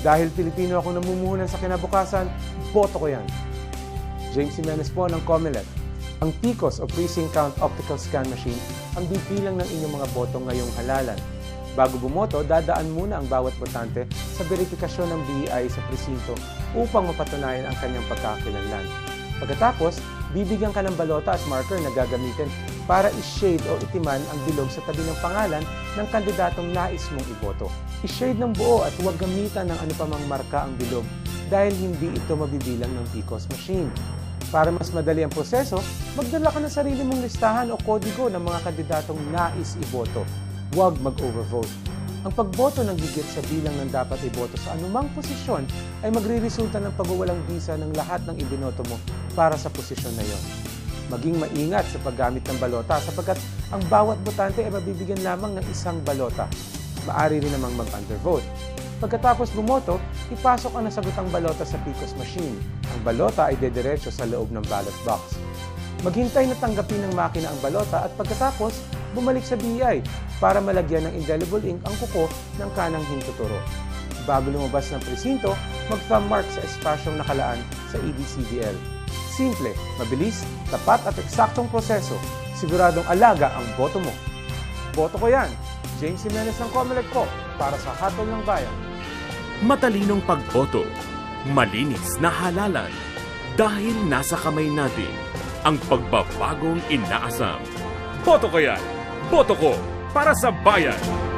Dahil Pilipino ako namumuhunan sa kinabukasan, boto ko yan. James Jimenez po ng Comelec. Ang PCOS o Precinct Count Optical Scan Machine ang bibilang ng inyong mga boto ngayong halalan. Bago bumoto, dadaan muna ang bawat botante sa verifikasyon ng BEI sa presinto upang mapatunayan ang kanyang pagkakakilanlan. Pagkatapos, bibigyan ka ng balota at marker na gagamitin para i-shade o itiman ang bilog sa tabi ng pangalan ng kandidatong nais mong iboto. I-shade ng buo at huwag gamitan ng anupamang marka ang bilog dahil hindi ito mabibilang ng PCOS machine. Para mas madali ang proseso, magdala ka ng sarili mong listahan o kodigo ng mga kandidatong nais iboto. Huwag mag-overvote. Ang pagboto ng higit sa bilang ng dapat iboto sa anumang posisyon ay magre-resulta ng pagwawalang bisa ng lahat ng ibinoto mo para sa posisyon na iyon. Maging maingat sa paggamit ng balota sapagkat ang bawat botante ay mabibigyan lamang ng isang balota. Maaari rin namang mag-undervote. Pagkatapos bumoto, ipasok ang nasagutang balota sa PCOS machine. Ang balota ay dediretso sa loob ng ballot box. Maghintay na tanggapin ng makina ang balota at pagkatapos, bumalik sa BEI para malagyan ng indelible ink ang kuko ng kanang hintuturo. Bago lumabas ng presinto, mag-thumb mark sa espasyong nakalaan sa EDCDL. Simple, mabilis, tapat at eksaktong proseso. Siguradong alaga ang boto mo. Boto ko yan! James Jimenez ng Comelec po para sa Hatol ng Bayan. Matalinong pagboto, malinis na halalan, dahil nasa kamay natin ang pagbabagong inaasam. Boto ko yan! Boto ko para sa bayan!